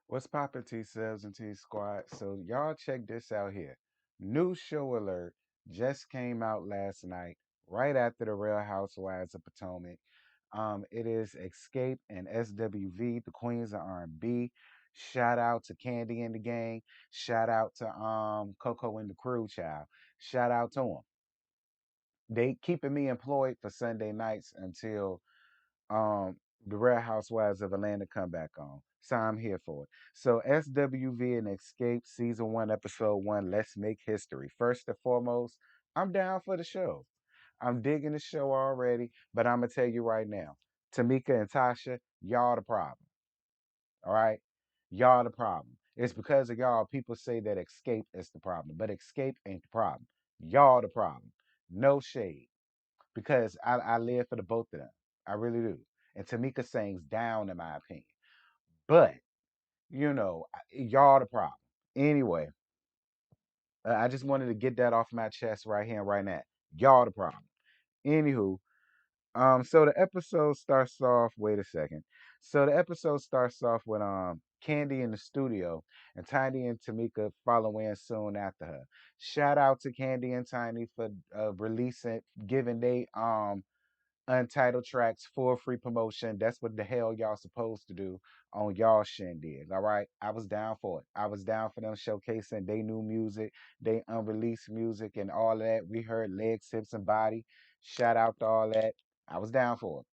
What's poppin', T-Subs and T-Squad? So y'all check this out here. New show alert just came out last night, right after the Real Housewives of Potomac. It is Escape and SWV, the Queens of R&B. Shout out to Candy and the gang. Shout out to Coco and the crew, child. Shout out to them. They keeping me employed for Sunday nights until um the Real Housewives of Atlanta come back on. So I'm here for it. So SWV and Escape season one, episode one. Let's make history. First and foremost, I'm down for the show. I'm digging the show already, but I'm gonna tell you right now, Tamika and Tasha, y'all the problem. All right, y'all the problem. It's because of y'all. People say that Escape is the problem, but Escape ain't the problem. Y'all the problem. No shade because I live for the both of them. I really do. And Tamika sings down, in my opinion. But, y'all the problem. Anyway, I just wanted to get that off my chest right here and right now. Y'all the problem. Anywho, so the episode starts off. Wait a second. So the episode starts off with Candy in the studio and Tiny and Tamika follow in soon after her. Shout out to Candy and Tiny for releasing, giving they untitled tracks for free promotion. That's what the hell y'all supposed to do on y'all shindig. All right. I was down for it. I was down for them showcasing they new music, they unreleased music and all that. We heard legs, hips, and body. Shout out to all that. I was down for it.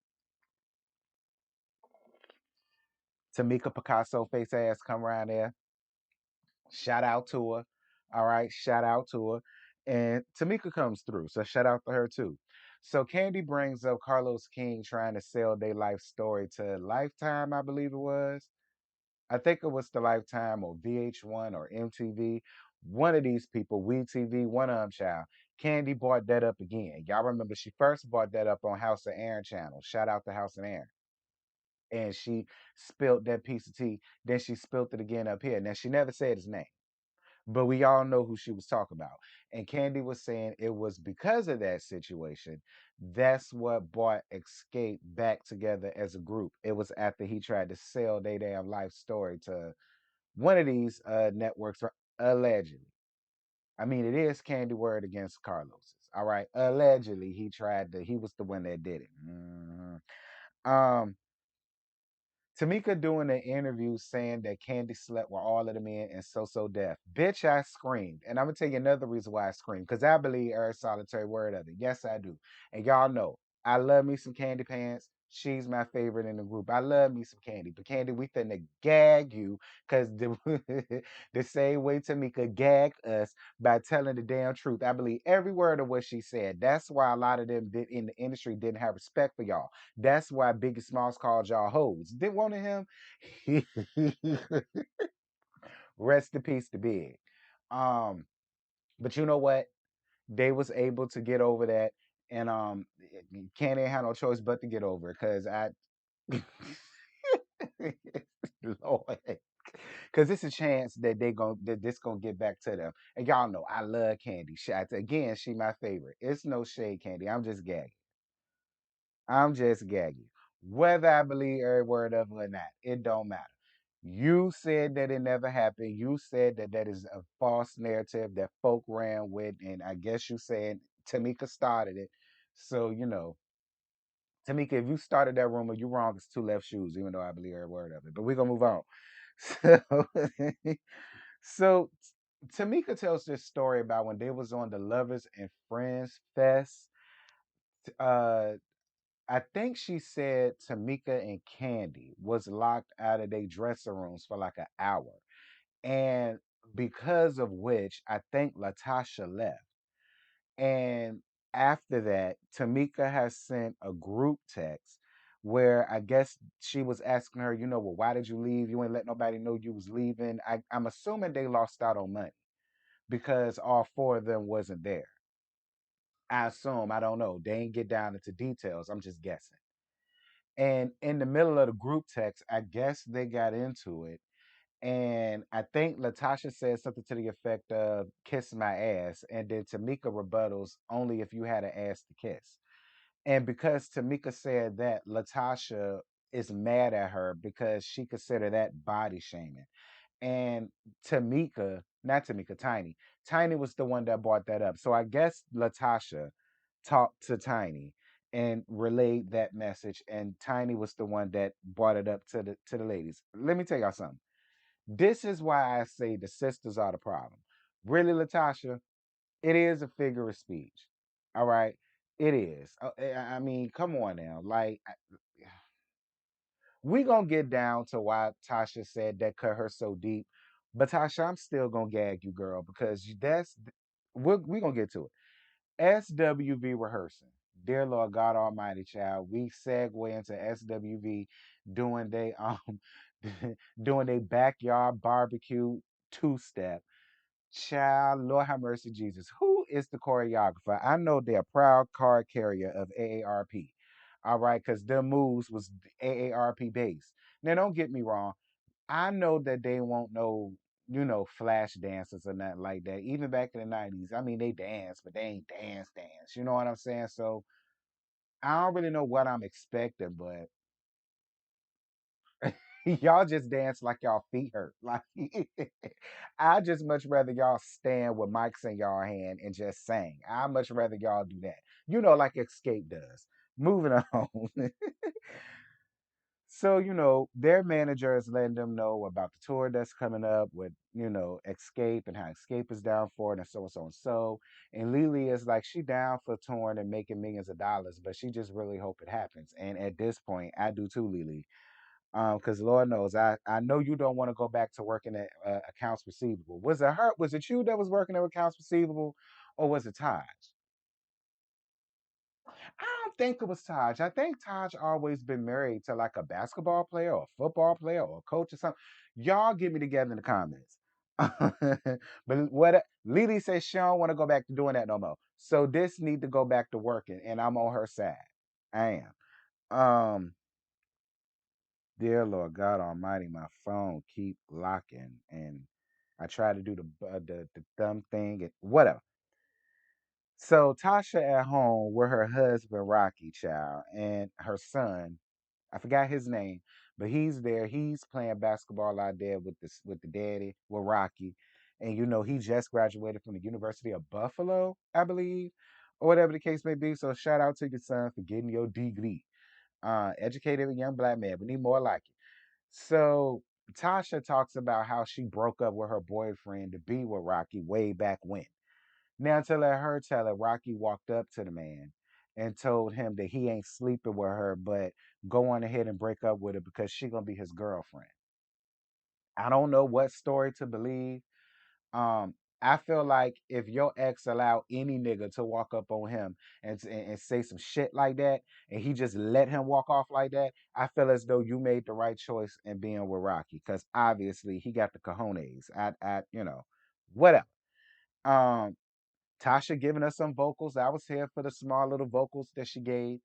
Tamika Picasso face ass come around there. Shout out to her. All right. Shout out to her. And Tamika comes through. So shout out to her too. So Candy brings up Carlos King trying to sell their life story to Lifetime, I believe it was. I think it was the Lifetime or VH1 or MTV. One of these people, WeTV, one of them, child. Candy brought that up again. Y'all remember she first brought that up on House of Aaron channel. Shout out to House of Aaron. And she spilled that piece of tea. Then she spilled it again up here. Now she never said his name, but we all know who she was talking about. And Candy was saying it was because of that situation. That's what brought Escape back together as a group. It was after he tried to sell their damn life story to one of these networks, allegedly. I mean, it is Candy word against Carlos's. All right, allegedly he tried to. He was the one that did it. Um, Tamika doing an interview saying that Candy slept with all of the men and so deaf. Bitch, I screamed. And I'm gonna tell you another reason why I screamed. Because I believe every solitary word of it. Yes, I do. And y'all know I love me some Candy Pants. She's my favorite in the group. I love me some Candy. But Candy, we finna gag you because the same way Tamika gagged us by telling the damn truth. I believe every word of what she said. That's why a lot of them in the industry didn't have respect for y'all. That's why Biggie Smalls called y'all hoes. Didn't want him. Rest in peace to Big. Um, but you know what? They was able to get over that, and can't ain't have no choice but to get over it, cause I, Lord, cause it's a chance that that this gonna get back to them. And y'all know I love Candy. Again, she my favorite. It's no shade, Candy. I'm just gagging. I'm just gagging. Whether I believe every word of it or not, it don't matter. You said that it never happened. You said that that is a false narrative that folk ran with, and I guess you said Tamika started it. So Tamika, if you started that rumor, you wrong. It's two left shoes, even though I believe every word of it. But we're gonna move on. So, so Tamika tells this story about when they was on the Lovers and Friends Fest. Uh, I think she said Tamika and Candy was locked out of their dressing rooms for like an hour. And because of which I think Latasha left. And after that, Tamika has sent a group text where I guess she was asking her, well, why did you leave? You ain't let nobody know you was leaving. I'm assuming they lost out on money because all four of them wasn't there. I assume, I don't know. They ain't get down into details. I'm just guessing. And in the middle of the group text, I guess they got into it. And I think Latasha said something to the effect of kiss my ass. And then Tamika rebuttals only if you had an ass to kiss. And because Tamika said that, Latasha is mad at her because she considered that body shaming. And Tamika, not Tamika, Tiny. Tiny was the one that brought that up. So I guess Latasha talked to Tiny and relayed that message, and Tiny was the one that brought it up to the ladies. Let me tell y'all something. This is why I say the sisters are the problem. Really, Latasha, it is a figure of speech. All right, it is. I mean, come on now. Like, we gonna get down to why Tasha said that cut her so deep. But Tasha, I'm still gonna gag you, girl, because that's we gonna get to it. SWV rehearsing. Dear Lord God Almighty, child, we segue into SWV doing they doing a backyard barbecue two step. Child, Lord have mercy, Jesus. Who is the choreographer? I know they're a proud card carrier of AARP. All right, because their moves was AARP based. Now, don't get me wrong. I know that they won't know, flash dances or nothing like that. Even back in the 90s, I mean, they dance, but they ain't dance. You know what I'm saying? So I don't really know what I'm expecting, but y'all just dance like y'all feet hurt. Like I just much rather y'all stand with mics in y'all hand and just sing. I much rather y'all do that. Like Escape does. Moving on. So, their manager is letting them know about the tour that's coming up with, Escape and how Escape is down for it and so and so and so. And Lily is like, she down for touring and making millions of dollars, but she just really hope it happens. And at this point, I do too, Lily. Because Lord knows, I know you don't want to go back to working at accounts receivable. Was it her? Was it you that was working at accounts receivable, or was it Taj? I don't think it was Taj. I think Taj always been married to like a basketball player or a football player or a coach or something. Y'all get me together in the comments. But what Lily says she don't want to go back to doing that no more. So this need to go back to working, and I'm on her side. I am. Dear Lord God Almighty, my phone keep locking, and I try to do the thumb thing and whatever. So Tasha at home with her husband Rocky child and her son, I forgot his name, but he's there. He's playing basketball out there with the daddy with Rocky, and he just graduated from the University of Buffalo, I believe, or whatever the case may be. So shout out to your son for getting your degree. Educated young black man. We need more like it. So Tasha talks about how she broke up with her boyfriend to be with Rocky way back when. Now to let her tell it, Rocky walked up to the man and told him that he ain't sleeping with her, but go on ahead and break up with her because she gonna be his girlfriend. I don't know what story to believe. Um, I feel like if your ex allowed any nigga to walk up on him and say some shit like that, and he just let him walk off like that, I feel as though you made the right choice in being with Rocky, because obviously he got the cojones. Whatever. Um, Tasha giving us some vocals. I was here for the small little vocals that she gave.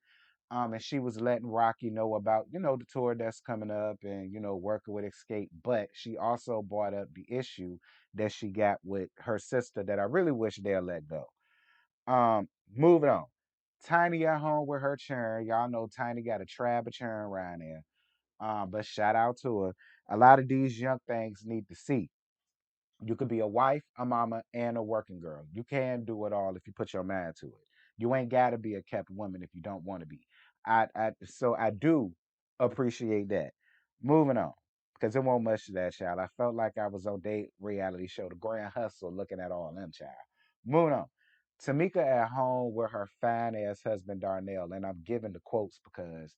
And she was letting Rocky know about, the tour that's coming up and, working with Escape. But she also brought up the issue that she got with her sister that I really wish they'll let go. Moving on. Tiny at home with her churn. Y'all know Tiny got a trab of churn around there. But shout out to her. A lot of these young things need to see. You could be a wife, a mama, and a working girl. You can do it all if you put your mind to it. You ain't got to be a kept woman if you don't want to be. So I do appreciate that. Moving on, because it won't much to that child. I felt like I was on date reality show, The Grand Hustle, looking at all them child. Moving on. Tamika at home with her fine ass husband Darnell, and I'm giving the quotes because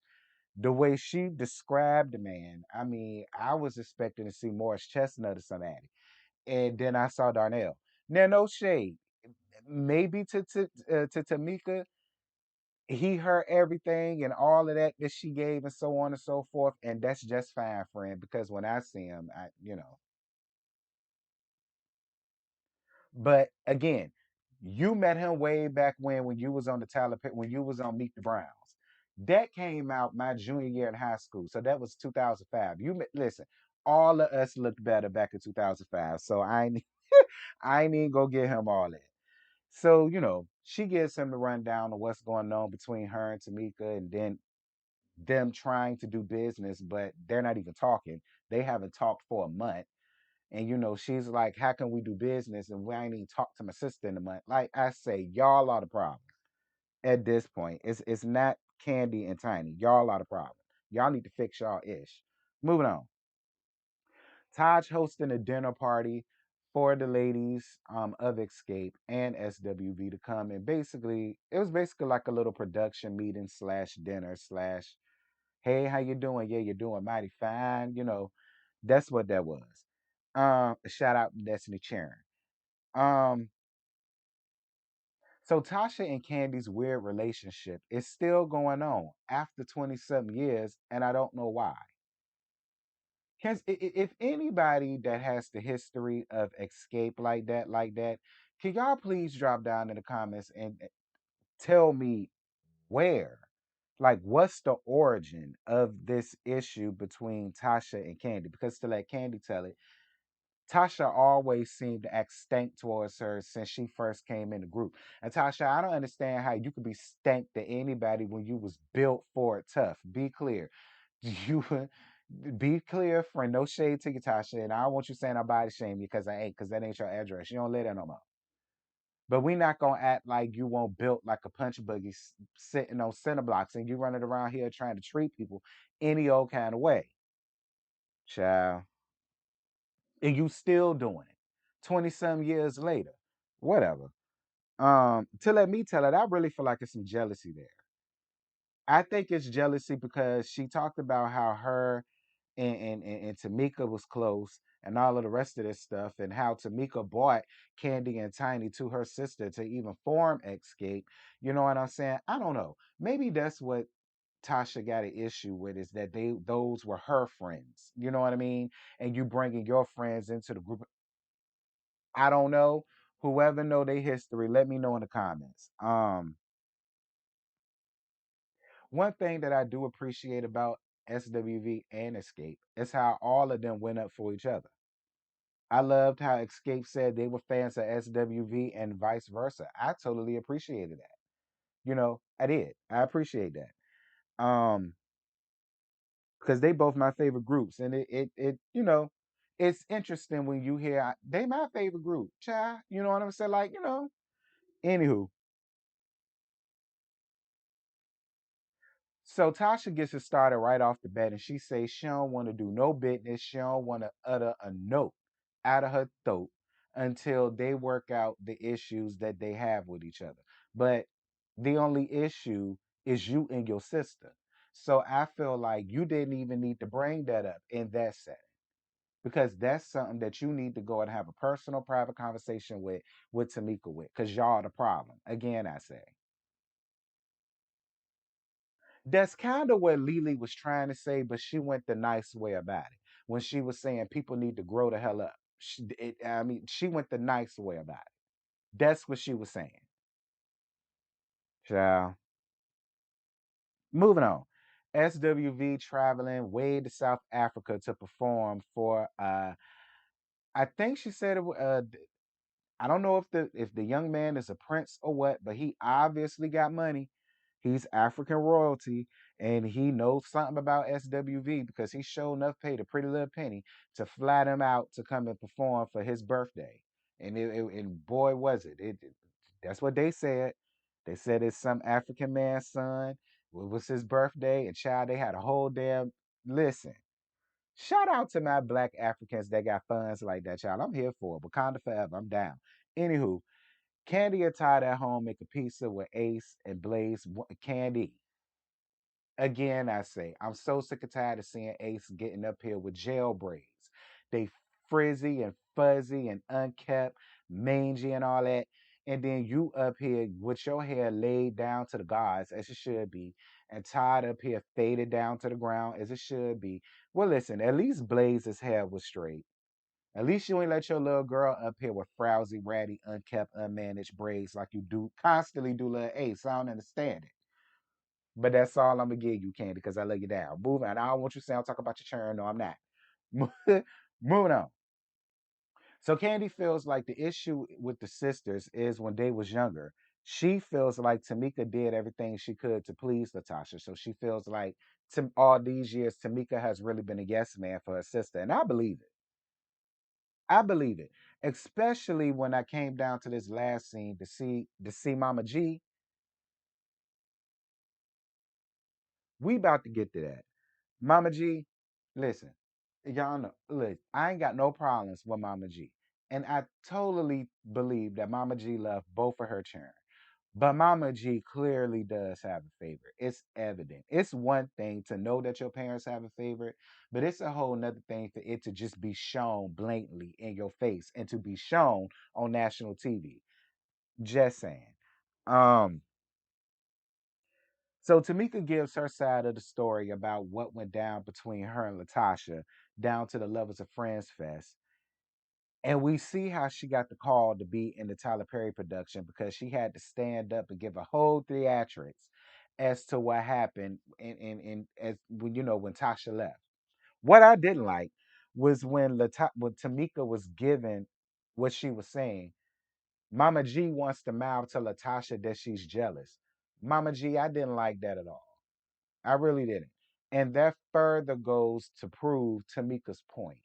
the way she described the man, I mean, I was expecting to see Morris Chestnut or somebody, and then I saw Darnell. Now, no shade. Maybe to Tamika, he heard everything and all of that that she gave and so on and so forth, and that's just fine, friend. Because when I see him, But again, you met him way back when you was on the Tyler when you was on Meet the Browns. That came out my junior year in high school, so that was 2005. Listen, all of us looked better back in 2005, so I ain't even go get him all that. So, she gives him the rundown of what's going on between her and Tamika, and then them trying to do business, but they're not even talking. They haven't talked for a month. And she's like, how can we do business and we ain't even talked to my sister in a month? Like I say, y'all are the problem at this point. It's not Candy and Tiny. Y'all are the problem. Y'all need to fix y'all ish. Moving on. Taj hosting a dinner party for the ladies of Xscape and SWV to come, and basically it was basically like a little production meeting slash dinner slash, hey, how you doing? Yeah, you're doing mighty fine. That's what that was. Shout out to Destiny Charon. Um, so Tasha and Candy's weird relationship is still going on after 20 something years, and I don't know why. Because if anybody that has the history of Escape like that, can y'all please drop down in the comments and tell me where? Like, what's the origin of this issue between Tasha and Candy? Because to let Candy tell it, Tasha always seemed to act stank towards her since she first came in the group. And Tasha, I don't understand how you could be stank to anybody when you was built for it tough. Be clear. You be clear, friend. No shade to you, Tasha. And I don't want you saying I body shame you because I ain't, because that ain't your address. You don't live there no more. But we not gonna act like you won't built like a punch buggy sitting on center blocks and you running around here trying to treat people any old kind of way. Child. And you still doing it 20 some years later. Whatever. To let me tell it, I really feel like it's some jealousy there. I think it's jealousy because she talked about how her and Tamika was close and all of the rest of this stuff, and how Tamika bought Candy and Tiny to her sister to even form Escape. You know what I'm saying? I don't know. Maybe that's what Tasha got an issue with, is that those were her friends. You know what I mean? And you bringing your friends into the group. I don't know. Whoever know their history, let me know in the comments. One thing that I do appreciate about SWV and Escape is how all of them went up for each other. I loved how Escape said they were fans of SWV and vice versa. I totally appreciated that. I did. I appreciate that. Because they both my favorite groups, and it's interesting when you hear they my favorite group, child. You know what I'm saying? Like, anywho. So Tasha gets it started right off the bat, and she says she don't want to do no business. She don't want to utter a note out of her throat until they work out the issues that they have with each other. But the only issue is you and your sister. So I feel like you didn't even need to bring that up in that setting, because that's something that you need to go and have a personal, private conversation with Tamika with, because y'all are the problem. Again, I say. That's kind of what Lily was trying to say, but she went the nice way about it when she was saying people need to grow the hell up. She went the nice way about it. That's what she was saying. Child. Moving on. SWV traveling way to South Africa to perform for I think she said I don't know if the young man is a prince or what, but he obviously got money. He's African royalty, and he knows something about SWV because he sure enough paid a pretty little penny to fly them out to come and perform for his birthday. And boy, was it. That's what they said. They said it's some African man's son. It was his birthday, and child, they had a whole damn listen. Shout out to my black Africans that got funds like that, child. I'm here for it. Wakanda forever. I'm down. Anywho, Candy and Todd at home make a pizza with Ace and Blaze. Candy. Again, I say, I'm so sick and tired of seeing Ace getting up here with gel braids. They frizzy and fuzzy and unkept, mangy and all that. And then you up here with your hair laid down to the gods as it should be, and Todd up here faded down to the ground as it should be. Well, listen, at least Blaze's hair was straight. At least you ain't let your little girl up here with frowsy, ratty, unkept, unmanaged braids like you do constantly do little Ace. I don't understand it. But that's all I'm gonna give you, Candy, because I love you down. Moving on. I don't want you to say I'm talking about your churn. No, I'm not. Moving on. So Candy feels like the issue with the sisters is when they was younger. She feels like Tamika did everything she could to please Latasha. So she feels like all these years, Tamika has really been a yes man for her sister. And I believe it. I believe it. Especially when I came down to this last scene to see Mama G. We about to get to that. Mama G, listen, y'all know, look, I ain't got no problems with Mama G. And I totally believe that Mama G loved both of her children. But Mama G clearly does have a favorite. It's evident. It's one thing to know that your parents have a favorite, but it's a whole nother thing for it to just be shown blatantly in your face and to be shown on national TV. Just saying. Um, so Tamika gives her side of the story about what went down between her and Latasha down to the levels of Friends Fest. And we see how she got the call to be in the Tyler Perry production because she had to stand up and give a whole theatrics as to what happened in as when when Tasha left. What I didn't like was when Tamika was given what she was saying. Mama G wants to mouth to Latasha that she's jealous. Mama G, I didn't like that at all. I really didn't. And that further goes to prove Tamika's point.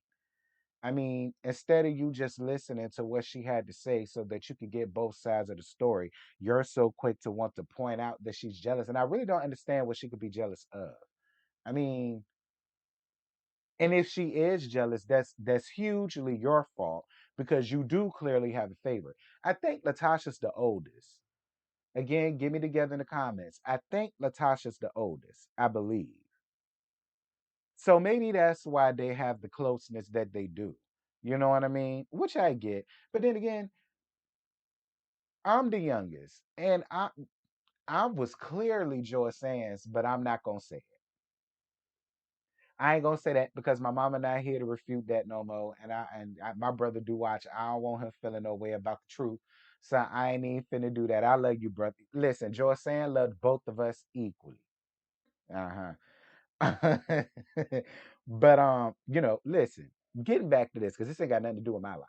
I mean, instead of you just listening to what she had to say so that you could get both sides of the story, you're so quick to want to point out that she's jealous. And I really don't understand what she could be jealous of. I mean, and if she is jealous, that's hugely your fault because you do clearly have a favorite. I think Latasha's the oldest. Again, get me together in the comments. I think Latasha's the oldest, I believe. So maybe that's why they have the closeness that they do. You know what I mean? Which I get. But then again, I'm the youngest. And I was clearly Joy Sands, but I'm not gonna say it. I ain't gonna say that because my mama not here to refute that no more. My brother do watch. I don't want him feeling no way about the truth. So I ain't even finna do that. I love you, brother. Listen, Joy Sand loved both of us equally. Uh-huh. But listen, getting back to this, because this ain't got nothing to do with my life.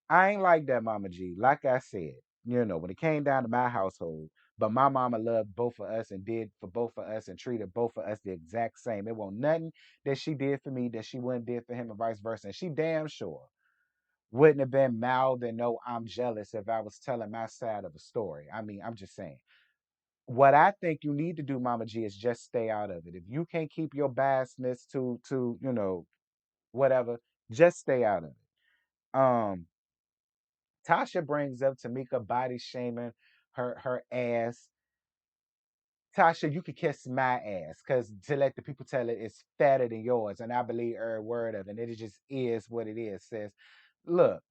I ain't like that, Mama G. Like I said, when it came down to my household, but my mama loved both of us and did for both of us and treated both of us the exact same. It wasn't nothing that she did for me that she wouldn't did for him and vice versa. And she damn sure wouldn't have been mild and no, I'm jealous if I was telling my side of the story. I mean, I'm just saying. What I think you need to do, Mama G, is just stay out of it. If you can't keep your biasness to whatever, just stay out of it. Tasha brings up Tamika body shaming her ass. Tasha, you could kiss my ass because to let the people tell it it's fatter than yours, and I believe every word of it. And it just is what it is. Says, look,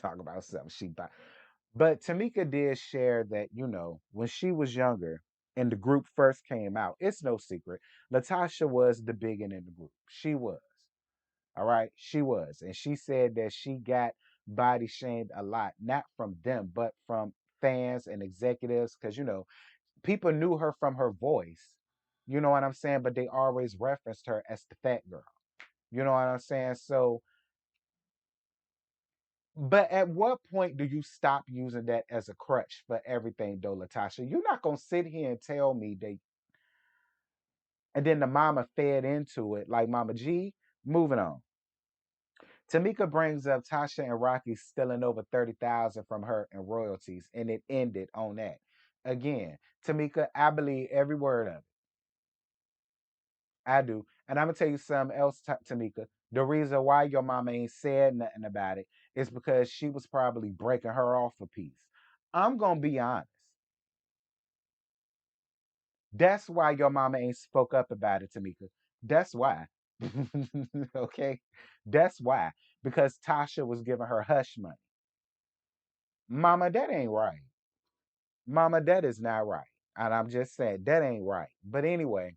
talk about something she bought. But Tamika did share that, when she was younger and the group first came out, it's no secret. Latasha was the biggin in the group. She was. All right. She was. And she said that she got body shamed a lot, not from them, but from fans and executives. Because, people knew her from her voice. You know what I'm saying? But they always referenced her as the fat girl. You know what I'm saying? So, but at what point do you stop using that as a crutch for everything, though, Latasha? You're not gonna sit here and tell me that, and then the mama fed into it like Mama G. Moving on. Tamika brings up Tasha and Rocky stealing over 30,000 from her in royalties, and it ended on that. Again, Tamika, I believe every word of it. I do, and I'm gonna tell you something else, Tamika. The reason why your mama ain't said nothing about it is because she was probably breaking her off a piece. I'm gonna be honest. That's why your mama ain't spoke up about it, Tamika. That's why. Okay? That's why. Because Tasha was giving her hush money. Mama, that ain't right. Mama, that is not right. And I'm just saying that ain't right. But anyway,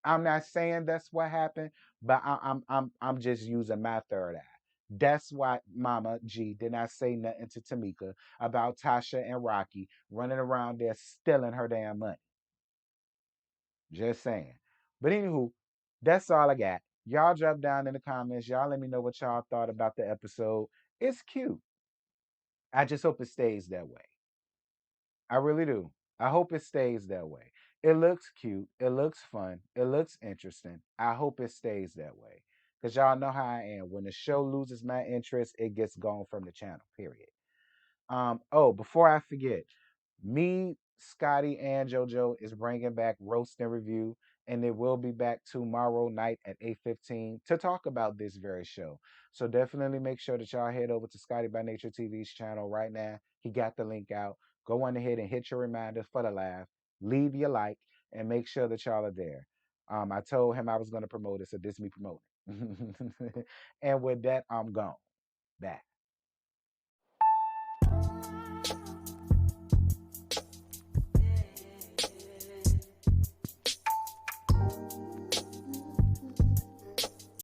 I'm not saying that's what happened, but I'm just using my third eye. That's why Mama G did not say nothing to Tamika about Tasha and Rocky running around there stealing her damn money. Just saying. But anywho, that's all I got. Y'all drop down in the comments. Y'all let me know what y'all thought about the episode. It's cute. I just hope it stays that way. I really do. I hope it stays that way. It looks cute. It looks fun. It looks interesting. I hope it stays that way. Because y'all know how I am. When the show loses my interest, it gets gone from the channel, period. Oh, before I forget, me, Scotty, and JoJo is bringing back Roast and Review, and it will be back tomorrow night at 8:15 to talk about this very show. So definitely make sure that y'all head over to Scotty by Nature TV's channel right now. He got the link out. Go on ahead and hit your reminder for the live. Leave your like and make sure that y'all are there. I told him I was going to promote it, so this me promoting. And with that, I'm gone. Back.